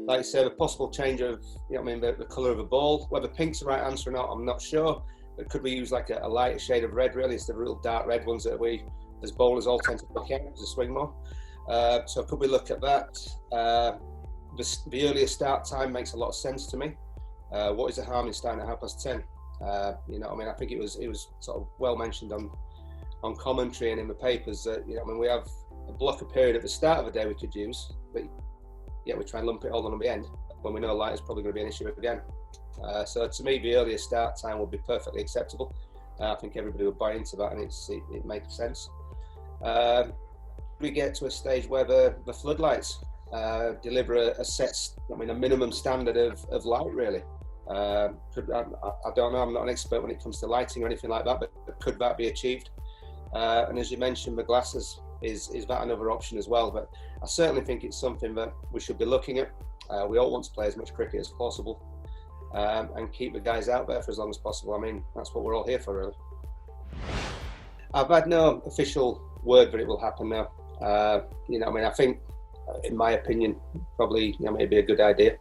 like I said, a possible change of, the colour of a ball. Whether pink's the right answer or not, I'm not sure. But could we use like a lighter shade of red, really, instead of real dark red ones that we, as bowlers, all tend to look at as a swing more? So could we look at that? The earlier start time makes a lot of sense to me. What is the harm in starting at 10:30? I think it was sort of well mentioned on commentary and in the papers that, we have a blocker period at the start of the day we could use, but we try and lump it all on the end when we know light is probably going to be an issue again. So to me, the earlier start time would be perfectly acceptable. I think everybody would buy into that, and it makes sense. We get to a stage where the floodlights deliver a minimum standard of light, really. I don't know, I'm not an expert when it comes to lighting or anything like that, but could that be achieved? And as you mentioned, the glasses, is that another option as well? But I certainly think it's something that we should be looking at. We all want to play as much cricket as possible, and keep the guys out there for as long as possible. I mean, that's what we're all here for, really. I've had no official word that it will happen now. I think, in my opinion, probably, it'd be a good idea.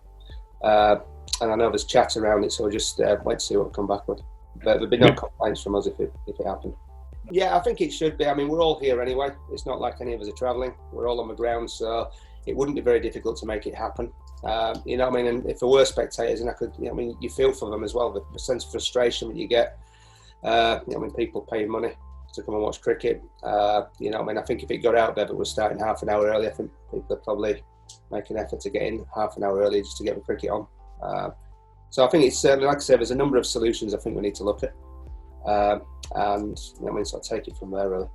And I know there's chat around it, so we'll just wait to see what we'll come back with. But there'll be no complaints from us if it happened. Yeah, I think it should be. I mean, we're all here anyway. It's not like any of us are travelling. We're all on the ground, so it wouldn't be very difficult to make it happen. And if there were spectators, and you feel for them as well, the sense of frustration that you get. People paying money to come and watch cricket. I think if it got out there that we're starting half an hour early, I think people would probably make an effort to get in half an hour early just to get the cricket on. So I think it's certainly, like I said, there's a number of solutions I think we need to look at. And sort of take it from there, really.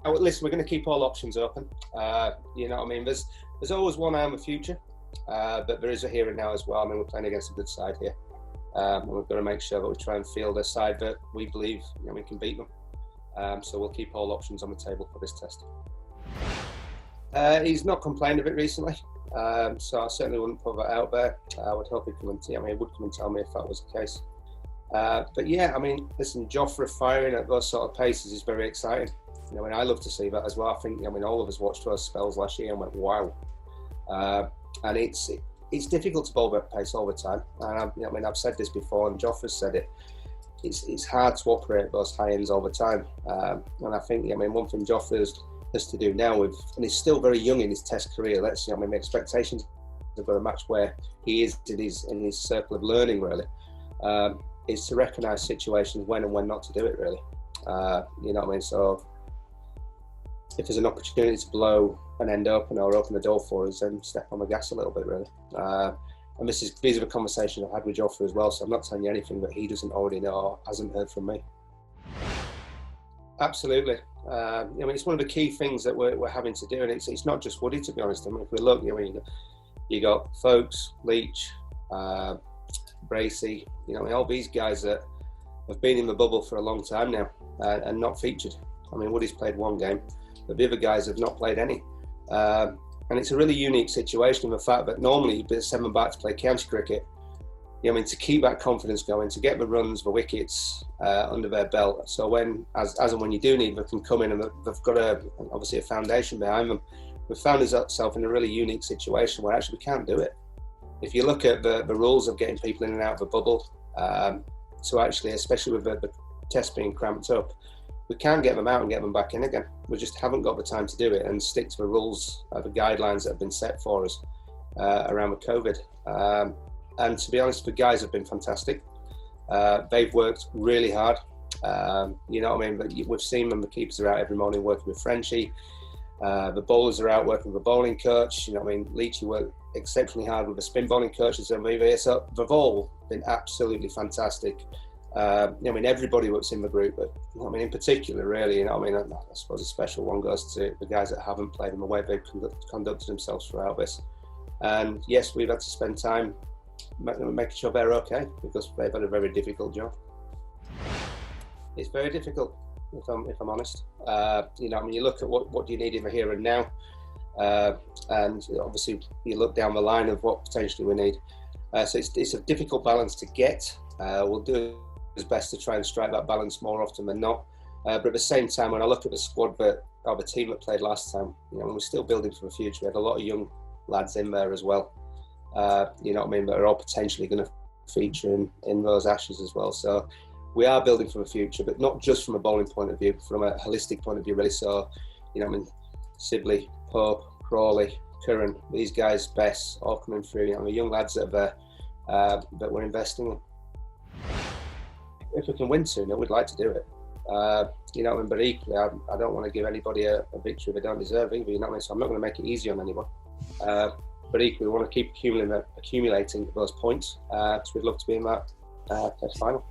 Listen, we're going to keep all options open. There's always one eye on the future, but there is a here and now as well. We're playing against a good side here, and we've got to make sure that we try and field a side that we believe we can beat them. So we'll keep all options on the table for this test. He's not complained of it recently, so I certainly wouldn't put that out there. I would hope he'd come and he would come and tell me if that was the case. But yeah, listen, Jofra firing at those sort of paces is very exciting. I love to see that as well. I think, all of us watched those spells last year and went, wow. And it's difficult to bowl that pace all the time. And I've said this before, and Jofra's said it. It's hard to operate at those high ends all the time. And I think, one thing Jofra has to do now and he's still very young in his Test career. The expectations have got a match where he is in his circle of learning, really. Is to recognise situations when and when not to do it, really. So if there's an opportunity to blow an end open or open the door for us, then step on the gas a little bit, really. And these are the conversations I've had with Jofra as well, so I'm not telling you anything that he doesn't already know or hasn't heard from me. Absolutely. It's one of the key things that we're having to do, and it's not just Woody, to be honest. If we look, you got Folkes, Leach, Bracey, all these guys that have been in the bubble for a long time now and not featured. Woody's played one game, but the other guys have not played any. And it's a really unique situation in the fact that normally you'd be 7 back to play county cricket. To keep that confidence going, to get the runs, the wickets under their belt. So as and when you do need, they can come in and they've got obviously a foundation behind them. We've found ourselves in a really unique situation where actually we can't do it. If you look at the rules of getting people in and out of the bubble, so actually, especially with the test being cramped up, we can get them out and get them back in again. We just haven't got the time to do it and stick to the rules, the guidelines that have been set for us around with COVID. And to be honest, the guys have been fantastic. They've worked really hard. But we've seen them, the keepers are out every morning working with Frenchie. The bowlers are out working with the bowling coach. Leachy worked exceptionally hard with the spin bowling coaches and so they've all been absolutely fantastic. Everybody that's in the group, but in particular, really, I suppose a special one goes to the guys that haven't played and the way they've conducted themselves throughout this. And yes, we've had to spend time making sure they're okay because they've had a very difficult job. It's very difficult, if I'm honest. You look at what do you need in the here and now, and obviously you look down the line of what potentially we need. So it's a difficult balance to get. We'll do as best to try and strike that balance more often than not. But at the same time, when I look at the squad the team that played last time, we're still building for the future. We had a lot of young lads in there as well. You know what I mean? That are all potentially going to feature in those Ashes as well. So we are building for the future, but not just from a bowling point of view, from a holistic point of view, really. So, you know what I mean? Sibley, Pope, Crawley, Curran, these guys, Bess, all coming through. You know, the young lads that are that we're investing in. If we can win sooner, we'd like to do it. You know what I mean? But equally, I don't want to give anybody a victory they don't deserve either. You know what I mean? So I'm not going to make it easy on anyone. But equally, we want to keep accumulating those points because we'd love to be in that Test final.